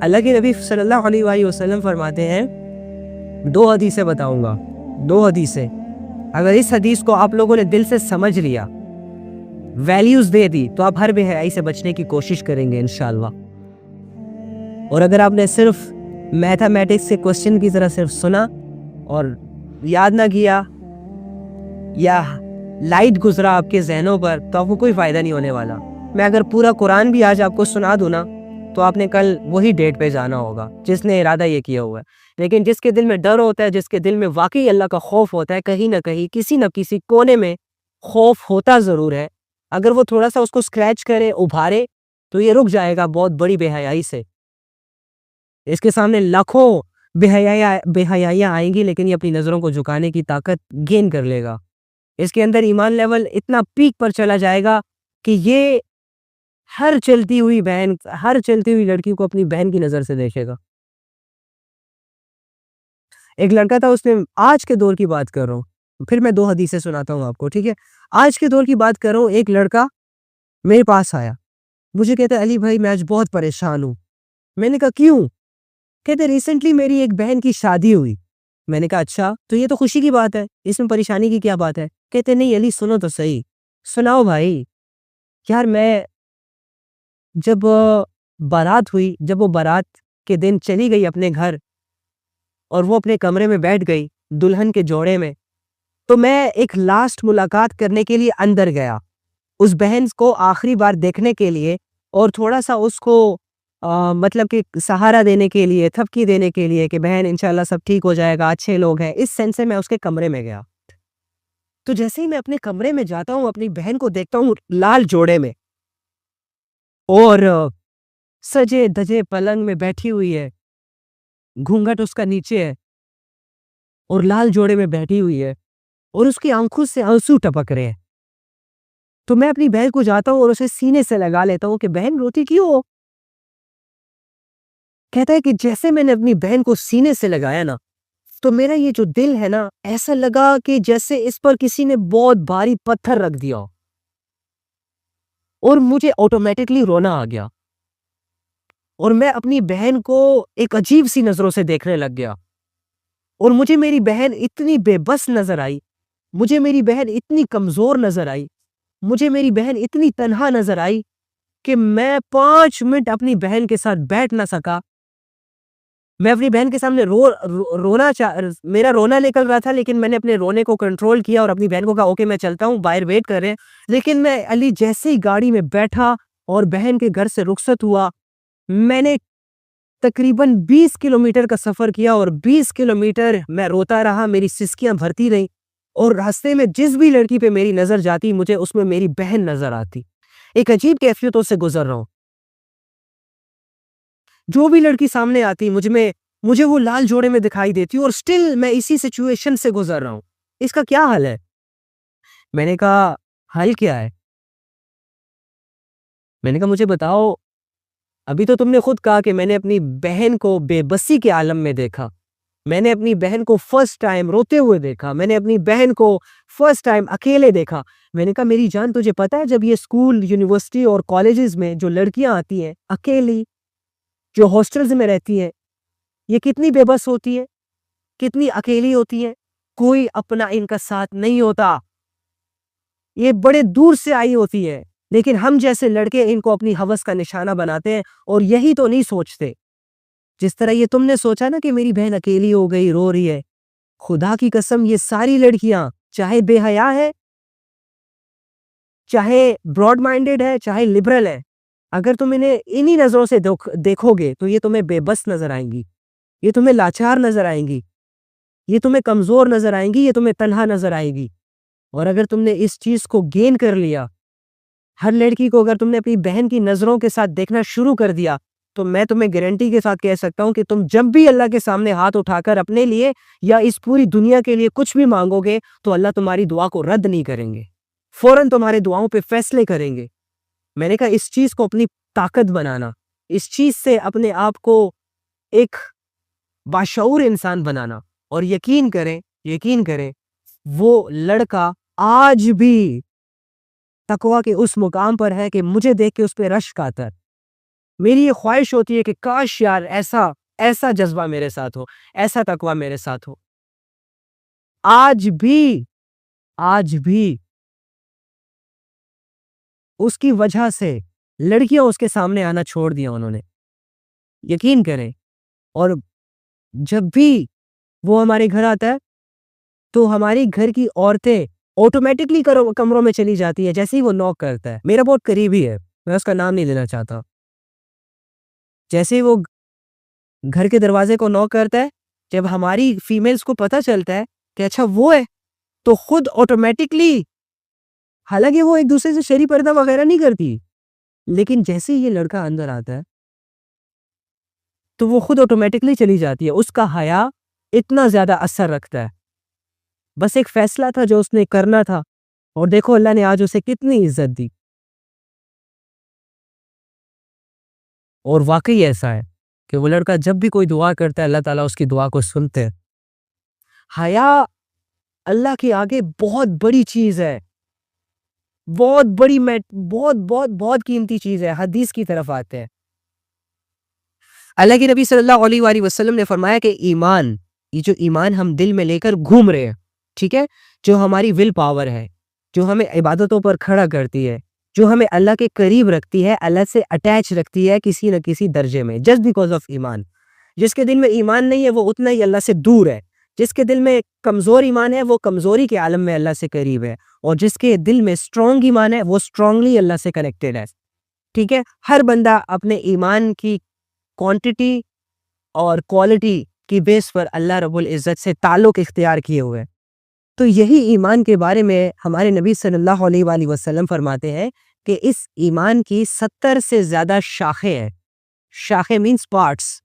اللہ کے نبی صلی اللہ علیہ وآلہ وسلم فرماتے ہیں 2 حدیثیں بتاؤں گا، 2 حدیثیں، اگر اس حدیث کو آپ لوگوں نے دل سے سمجھ لیا، ویلیوز دے دی، تو آپ ہر بے حیائی سے بچنے کی کوشش کریں گے انشاءاللہ۔ اور اگر آپ نے صرف میتھمیٹکس کے کوسچن کی طرح صرف سنا اور یاد نہ کیا یا لائٹ گزرا آپ کے ذہنوں پر، تو آپ کو کوئی فائدہ نہیں ہونے والا۔ میں اگر پورا قرآن بھی آج آپ کو سنا دوں نا، تو آپ نے کل وہی ڈیٹ پہ جانا ہوگا جس نے ارادہ یہ کیا ہوا ہے۔ لیکن جس کے دل میں ڈر ہوتا ہے، جس کے دل میں واقعی اللہ کا خوف ہوتا ہے، کہیں نہ کہیں کسی نہ کسی کونے میں خوف ہوتا ضرور ہے، اگر وہ تھوڑا سا اس کو سکریچ کرے، ابھارے، تو یہ رک جائے گا بہت بڑی بے حیائی سے۔ اس کے سامنے لاکھوں بے حیائیاں آئیں گی، لیکن یہ اپنی نظروں کو جھکانے کی طاقت گین کر لے گا۔ اس کے اندر ایمان لیول اتنا پیک پر چلا جائے گا کہ یہ ہر چلتی ہوئی بہن، ہر چلتی ہوئی لڑکی کو اپنی بہن کی نظر سے دیکھے گا۔ ایک لڑکا تھا، اس نے آج کے دور کی بات کر رہا ہوں، پھر میں 2 حدیثیں سناتا ہوں آپ کو، ٹھیک ہے؟ آج کے دور کی بات کر رہا ہوں۔ ایک لڑکا میرے پاس آیا، مجھے کہتا ہے علی بھائی میں آج بہت پریشان ہوں۔ میں نے کہا کیوں؟ کہتے ریسنٹلی میری ایک بہن کی شادی ہوئی۔ میں نے کہا اچھا، تو یہ تو خوشی کی بات ہے، اس میں پریشانی کی کیا بات ہے؟ کہتے نہیں علی سنو تو صحیح۔ سناؤ بھائی۔ یار میں جب بارات ہوئی، جب وہ بارات کے دن چلی گئی اپنے گھر اور وہ اپنے کمرے میں بیٹھ گئی دلہن کے جوڑے میں، تو میں ایک لاسٹ ملاقات کرنے کے لیے اندر گیا، اس بہن کو آخری بار دیکھنے کے لیے، اور تھوڑا سا اس کو مطلب کہ سہارا دینے کے لیے، تھپکی دینے کے لیے کہ بہن انشاءاللہ سب ٹھیک ہو جائے گا، اچھے لوگ ہیں، اس سینس سے میں اس کے کمرے میں گیا۔ تو جیسے ہی میں اپنے کمرے میں جاتا ہوں، اپنی بہن کو دیکھتا ہوں لال جوڑے میں، اور سجے دجے پلنگ میں بیٹھی ہوئی ہے، گھونگھٹ اس کا نیچے ہے اور لال جوڑے میں بیٹھی ہوئی ہے، اور اس کی آنکھوں سے آنسو ٹپک رہے ہیں۔ تو میں اپنی بہن کو جاتا ہوں اور اسے سینے سے لگا لیتا ہوں کہ بہن روتی کیوں ہو؟ کہتا ہے کہ جیسے میں نے اپنی بہن کو سینے سے لگایا نا، تو میرا یہ جو دل ہے نا، ایسا لگا کہ جیسے اس پر کسی نے بہت بھاری پتھر رکھ دیا ہو، اور مجھے آٹومیٹکلی رونا آ گیا، اور میں اپنی بہن کو ایک عجیب سی نظروں سے دیکھنے لگ گیا، اور مجھے میری بہن اتنی بے بس نظر آئی، مجھے میری بہن اتنی کمزور نظر آئی، مجھے میری بہن اتنی تنہا نظر آئی کہ میں 5 منٹ اپنی بہن کے ساتھ بیٹھ نہ سکا۔ میں اپنی بہن کے سامنے میرا رونا نکل رہا تھا، لیکن میں نے اپنے رونے کو کنٹرول کیا اور اپنی بہن کو کہا اوکے میں چلتا ہوں، باہر ویٹ کر رہے ہیں۔ لیکن میں علی جیسے ہی گاڑی میں بیٹھا اور بہن کے گھر سے رخصت ہوا، میں نے تقریباً 20 کلومیٹر کا سفر کیا، اور 20 کلومیٹر میں روتا رہا، میری سسکیاں بھرتی رہیں، اور راستے میں جس بھی لڑکی پہ میری نظر جاتی مجھے اس میں میری بہن نظر آتی۔ ایک عجیب کیفیتوں سے گزر رہا ہوں، جو بھی لڑکی سامنے آتی مجھے وہ لال جوڑے میں دکھائی دیتی، اور سٹل میں اسی سچویشن سے گزر رہا ہوں۔ اس کا کیا حل ہے؟ میں نے کہا حل کیا ہے؟ میں نے کہا مجھے بتاؤ، ابھی تو تم نے خود کہا کہ میں نے اپنی بہن کو بے بسی کے عالم میں دیکھا، میں نے اپنی بہن کو فرسٹ ٹائم روتے ہوئے دیکھا، میں نے اپنی بہن کو فرسٹ ٹائم اکیلے دیکھا۔ میں نے کہا میری جان تجھے پتا ہے جب یہ اسکول، یونیورسٹی اور کالجز میں جو لڑکیاں آتی ہیں اکیلی، جو ہاسٹلز میں رہتی ہیں، یہ کتنی بے بس ہوتی ہے، کتنی اکیلی ہوتی ہے، کوئی اپنا ان کا ساتھ نہیں ہوتا، یہ بڑے دور سے آئی ہوتی ہے، لیکن ہم جیسے لڑکے ان کو اپنی ہوس کا نشانہ بناتے ہیں، اور یہی تو نہیں سوچتے جس طرح یہ تم نے سوچا نا کہ میری بہن اکیلی ہو گئی، رو رہی ہے۔ خدا کی قسم یہ ساری لڑکیاں چاہے بے حیا ہے، چاہے براڈ مائنڈڈ ہے، چاہے لبرل ہے، اگر تم انہیں انہی نظروں سے دیکھو گے تو یہ تمہیں بے بس نظر آئیں گی، یہ تمہیں لاچار نظر آئیں گی، یہ تمہیں کمزور نظر آئیں گی، یہ تمہیں تنہا نظر آئے گی۔ اور اگر تم نے اس چیز کو گین کر لیا، ہر لڑکی کو اگر تم نے اپنی بہن کی نظروں کے ساتھ دیکھنا شروع کر دیا، تو میں تمہیں گارنٹی کے ساتھ کہہ سکتا ہوں کہ تم جب بھی اللہ کے سامنے ہاتھ اٹھا کر اپنے لیے یا اس پوری دنیا کے لیے کچھ بھی مانگو گے، تو اللہ تمہاری دعا کو رد نہیں کریں گے، فوراً تمہارے دعاؤں پہ فیصلے کریں گے۔ میں نے کہا اس چیز کو اپنی طاقت بنانا، اس چیز سے اپنے آپ کو ایک باشعور انسان بنانا، اور یقین کریں وہ لڑکا آج بھی تقویٰ کے اس مقام پر ہے کہ مجھے دیکھ کے اس پہ رشک آتا ہے۔ میری یہ خواہش ہوتی ہے کہ کاش یار ایسا جذبہ میرے ساتھ ہو، ایسا تقویٰ میرے ساتھ ہو۔ آج بھی اس کی وجہ سے لڑکیاں اس کے سامنے آنا چھوڑ دیا انہوں نے، یقین کریں۔ اور جب بھی وہ ہمارے گھر آتا ہے تو ہماری گھر کی عورتیں آٹومیٹکلی کمروں میں چلی جاتی ہے جیسے ہی وہ نوک کرتا ہے۔ میرا بہت قریبی ہے، میں اس کا نام نہیں لینا چاہتا، جیسے ہی وہ گھر کے دروازے کو نوک کرتا ہے، جب ہماری فیمیلز کو پتہ چلتا ہے کہ اچھا وہ ہے، تو خود آٹومیٹکلی، حالانکہ وہ ایک دوسرے سے شری پردہ وغیرہ نہیں کرتی، لیکن جیسے ہی یہ لڑکا اندر آتا ہے تو وہ خود آٹومیٹکلی چلی جاتی ہے۔ اس کا حیا اتنا زیادہ اثر رکھتا ہے، بس ایک فیصلہ تھا جو اس نے کرنا تھا، اور دیکھو اللہ نے آج اسے کتنی عزت دی۔ اور واقعی ایسا ہے کہ وہ لڑکا جب بھی کوئی دعا کرتا ہے اللہ تعالیٰ اس کی دعا کو سنتے ہیں۔ حیا اللہ کے آگے بہت بڑی چیز ہے، بہت بڑی، بہت بہت بہت قیمتی چیز ہے۔ حدیث کی طرف آتے ہیں، اللہ کے نبی صلی اللہ علیہ وآلہ وسلم نے فرمایا کہ ایمان، یہ جو ایمان ہم دل میں لے کر گھوم رہے ہیں، ٹھیک ہے، جو ہماری ول پاور ہے، جو ہمیں عبادتوں پر کھڑا کرتی ہے، جو ہمیں اللہ کے قریب رکھتی ہے، اللہ سے اٹیچ رکھتی ہے کسی نہ کسی درجے میں، جسٹ بیکاز آف ایمان۔ جس کے دل میں ایمان نہیں ہے وہ اتنا ہی اللہ سے دور ہے، جس کے دل میں کمزور ایمان ہے وہ کمزوری کے عالم میں اللہ سے قریب ہے، اور جس کے دل میں اسٹرانگ ایمان ہے وہ اسٹرانگلی اللہ سے کنیکٹڈ ہے، ٹھیک ہے۔ ہر بندہ اپنے ایمان کی کوانٹٹی اور کوالٹی کی بیس پر اللہ رب العزت سے تعلق اختیار کیے ہوئے۔ تو یہی ایمان کے بارے میں ہمارے نبی صلی اللہ علیہ وآلہ وسلم فرماتے ہیں کہ اس ایمان کی 70 سے زیادہ شاخیں ہیں۔ شاخیں مینس پارٹس،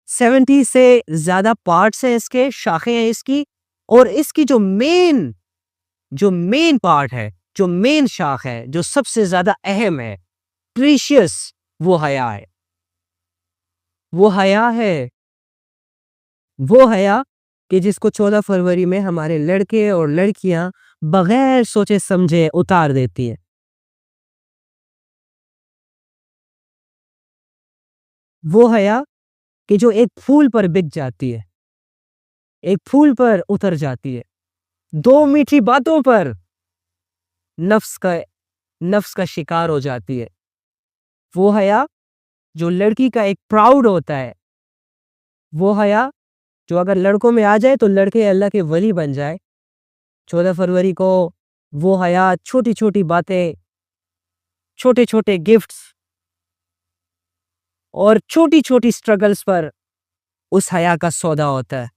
70 سے زیادہ پارٹس ہیں، اس کے شاخیں ہیں اس کی، اور اس کی جو مین پارٹ ہے، جو مین شاخ ہے، جو سب سے زیادہ اہم ہے، پریشیس، وہ حیا ہے۔ وہ حیا کہ جس کو 14 فروری میں ہمارے لڑکے اور لڑکیاں بغیر سوچے سمجھے اتار دیتی ہیں۔ وہ حیا کہ جو ایک پھول پر بک جاتی ہے، ایک پھول پر اتر جاتی ہے، 2 میٹھی باتوں پر نفس کا شکار ہو جاتی ہے۔ وہ حیا جو لڑکی کا ایک پراؤڈ ہوتا ہے، وہ حیا جو اگر لڑکوں میں آ جائے تو لڑکے اللہ کے ولی بن جائے۔ 14 فروری کو وہ حیا چھوٹی چھوٹی باتیں، چھوٹے چھوٹے گفٹس اور چھوٹی چھوٹی سٹرگلز پر اس حیا کا سودا ہوتا ہے،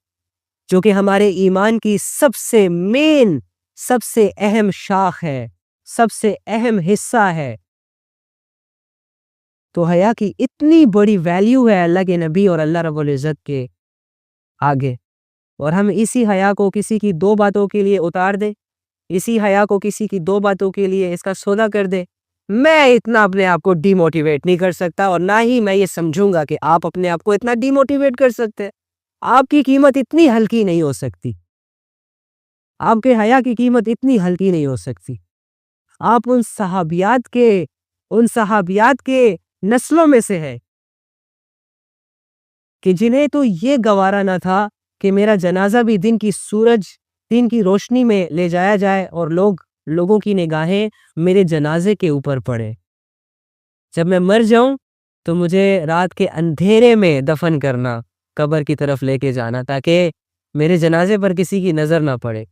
جو کہ ہمارے ایمان کی سب سے مین، سب سے اہم شاخ ہے، سب سے اہم حصہ ہے۔ تو حیا کی اتنی بڑی ویلیو ہے اللہ کے نبی اور اللہ رب العزت کے آگے، اور ہم اسی حیا کو کسی کی 2 باتوں کے لیے اتار دے، اسی حیا کو کسی کی 2 باتوں کے لیے اس کا سودا کر دے۔ میں اتنا اپنے آپ کو ڈی موٹیویٹ نہیں کر سکتا، اور نہ ہی میں یہ سمجھوں گا کہ آپ اپنے آپ کو اتنا ڈی موٹیویٹ کر سکتے۔ آپ کی قیمت اتنی ہلکی نہیں ہو سکتی، آپ کے حیا کی قیمت اتنی ہلکی نہیں ہو سکتی۔ آپ ان صحابیات کے نسلوں میں سے ہے کہ جنہیں تو یہ گوارا نہ تھا کہ میرا جنازہ بھی دن کی روشنی میں لے جایا جائے اور لوگوں کی نگاہیں میرے جنازے کے اوپر پڑے۔ جب میں مر جاؤں تو مجھے رات کے اندھیرے میں دفن کرنا، قبر کی طرف لے کے جانا، تاکہ میرے جنازے پر کسی کی نظر نہ پڑے۔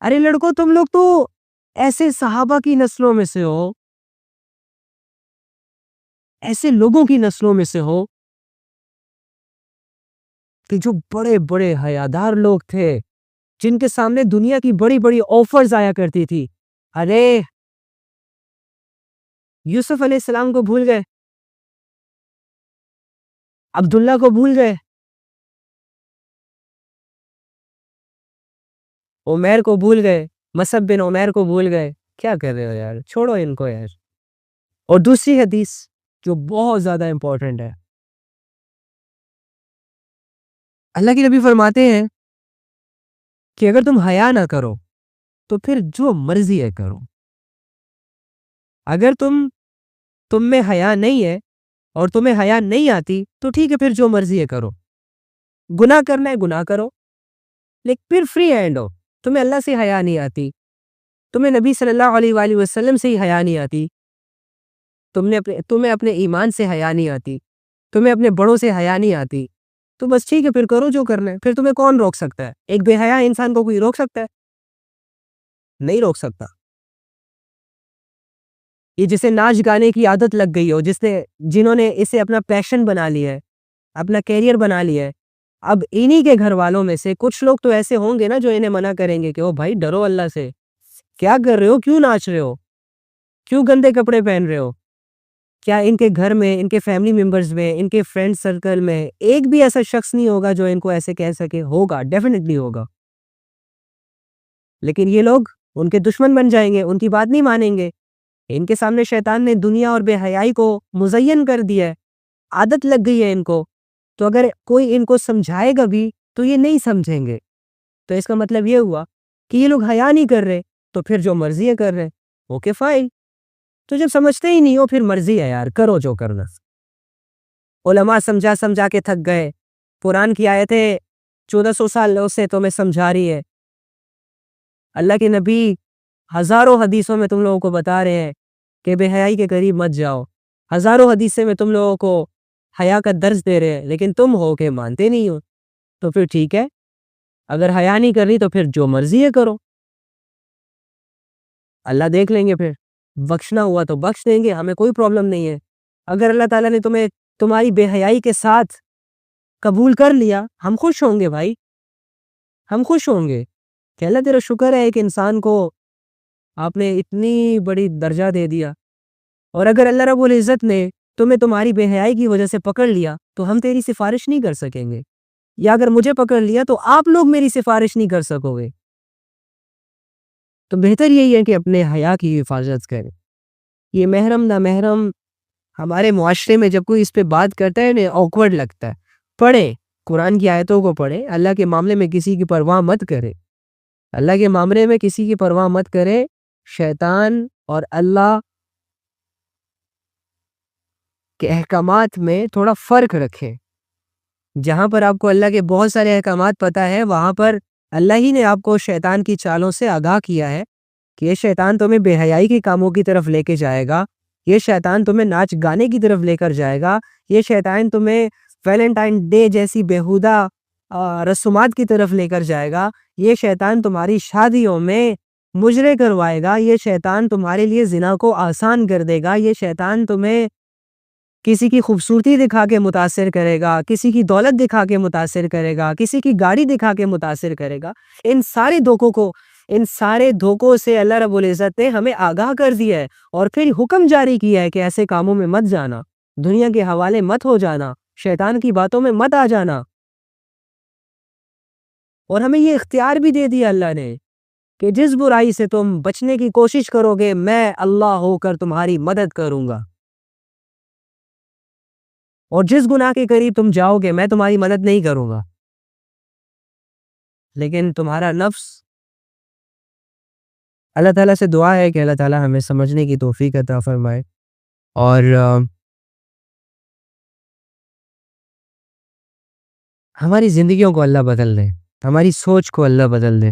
ارے لڑکوں، تم لوگ تو ایسے صحابہ کی نسلوں میں سے ہو، ایسے لوگوں کی نسلوں میں سے ہو کہ جو بڑے بڑے حیادار لوگ تھے، جن کے سامنے دنیا کی بڑی بڑی آفرز آیا کرتی تھی۔ ارے یوسف علیہ السلام کو بھول گئے، عبداللہ کو بھول گئے، عمیر کو بھول گئے، مصعب بن عمیر کو بھول گئے۔ کیا کر رہے ہو یار، چھوڑو ان کو یار۔ اور دوسری حدیث جو بہت زیادہ امپورٹنٹ ہے، اللہ کے نبی فرماتے ہیں کہ اگر تم حیا نہ کرو تو پھر جو مرضی ہے کرو، اگر تم میں حیا نہیں ہے اور تمہیں حیا نہیں آتی تو ٹھیک ہے، پھر جو مرضی ہے کرو، گناہ کرنا ہے گناہ کرو، لیکن پھر فری ہینڈ ہو۔ تمہیں اللہ سے حیا نہیں آتی، تمہیں نبی صلی اللہ علیہ وآلہ وسلم سے ہی حیا نہیں آتی، تمہیں اپنے ایمان سے حیا نہیں آتی، تمہیں اپنے بڑوں سے حیا نہیں آتی، تو بس ٹھیک ہے، پھر کرو جو کرنا ہے۔ پھر تمہیں کون روک سکتا ہے؟ ایک بے حیا انسان کو کوئی روک سکتا ہے؟ نہیں روک سکتا۔ یہ جسے ناچ گانے کی عادت لگ گئی ہو، جنہوں نے اسے اپنا پیشن بنا لیا ہے، اپنا کیریئر بنا لیا ہے، اب انہی کے گھر والوں میں سے کچھ لوگ تو ایسے ہوں گے نا جو انہیں منع کریں گے کہ او بھائی ڈرو اللہ سے، کیا کر رہے ہو، کیوں ناچ رہے ہو، کیوں گندے کپڑے پہن رہے ہو؟ کیا ان کے گھر میں، ان کے فیملی ممبرز میں، ان کے فرینڈ سرکل میں ایک بھی ایسا شخص نہیں ہوگا جو ان کو ایسے کہہ سکے؟ ہوگا، ڈیفینیٹلی ہوگا، لیکن یہ لوگ ان کے دشمن بن جائیں گے، ان کی بات نہیں مانیں گے۔ ان کے سامنے شیطان نے دنیا اور بے حیائی کو مزین کر دیا ہے، عادت لگ گئی ہے ان کو، تو اگر کوئی ان کو سمجھائے گا بھی تو یہ نہیں سمجھیں گے۔ تو اس کا مطلب یہ ہوا کہ یہ لوگ حیا نہیں کر رہے تو پھر جو مرضی ہے کر رہے، اوکے فائن۔ تو جب سمجھتے ہی نہیں ہو پھر مرضی ہے یار، کرو جو کرنا۔ علماء سمجھا سمجھا کے تھک گئے، قرآن کی آیتیں 1400 سال سے تمہیں سمجھا رہی ہے، اللہ کے نبی ہزاروں حدیثوں میں تم لوگوں کو بتا رہے ہیں کہ بے حیائی کے قریب مت جاؤ، ہزاروں حدیثیں میں تم لوگوں کو حیا کا درس دے رہے ہیں، لیکن تم ہو کہ مانتے نہیں ہو۔ تو پھر ٹھیک ہے، اگر حیا نہیں کرنی تو پھر جو مرضی ہے کرو، اللہ دیکھ لیں گے، پھر بخشنا ہوا تو بخش دیں گے، ہمیں کوئی پرابلم نہیں ہے۔ اگر اللہ تعالیٰ نے تمہیں تمہاری بے حیائی کے ساتھ قبول کر لیا، ہم خوش ہوں گے بھائی، ہم خوش ہوں گے کہ اللہ تیرا شکر ہے ایک انسان کو آپ نے اتنی بڑی درجہ دے دیا۔ اور اگر اللہ رب العزت نے تمہیں تمہاری بے حیائی کی وجہ سے پکڑ لیا تو ہم تیری سفارش نہیں کر سکیں گے، یا اگر مجھے پکڑ لیا تو آپ لوگ میری سفارش نہیں کر سکو گے۔ تو بہتر یہی ہے کہ اپنے حیا کی حفاظت کریں۔ یہ محرم نہ محرم ہمارے معاشرے میں جب کوئی اس پہ بات کرتا ہے نا، آکورڈ لگتا ہے۔ پڑھیں، قرآن کی آیتوں کو پڑھیں، اللہ کے معاملے میں کسی کی پرواہ مت کرے، اللہ کے معاملے میں کسی کی پرواہ مت کرے۔ شیطان اور اللہ کے احکامات میں تھوڑا فرق رکھیں۔ جہاں پر آپ کو اللہ کے بہت سارے احکامات پتہ ہے، وہاں پر اللہ ہی نے آپ کو شیطان کی چالوں سے آگاہ کیا ہے کہ یہ شیطان تمہیں بے حیائی کے کاموں کی طرف لے کے جائے گا، یہ شیطان تمہیں ناچ گانے کی طرف لے کر جائے گا، یہ شیطان تمہیں ویلنٹائن ڈے جیسی بیہودہ رسومات کی طرف لے کر جائے گا، یہ شیطان تمہاری شادیوں میں مجرے کروائے گا، یہ شیطان تمہارے لیے زنا کو آسان کر دے گا، یہ شیطان تمہیں کسی کی خوبصورتی دکھا کے متاثر کرے گا، کسی کی دولت دکھا کے متاثر کرے گا، کسی کی گاڑی دکھا کے متاثر کرے گا۔ ان سارے دھوکوں سے اللہ رب العزت نے ہمیں آگاہ کر دیا ہے، اور پھر حکم جاری کیا ہے کہ ایسے کاموں میں مت جانا، دنیا کے حوالے مت ہو جانا، شیطان کی باتوں میں مت آ جانا۔ اور ہمیں یہ اختیار بھی دے دیا اللہ نے کہ جس برائی سے تم بچنے کی کوشش کرو گے، میں اللہ ہو کر تمہاری مدد کروں گا، اور جس گناہ کے قریب تم جاؤ گے میں تمہاری مدد نہیں کروں گا۔ لیکن تمہارا نفس، اللہ تعالیٰ سے دعا ہے کہ اللہ تعالیٰ ہمیں سمجھنے کی توفیق عطا فرمائے، اور ہماری زندگیوں کو اللہ بدل دے، ہماری سوچ کو اللہ بدل دے۔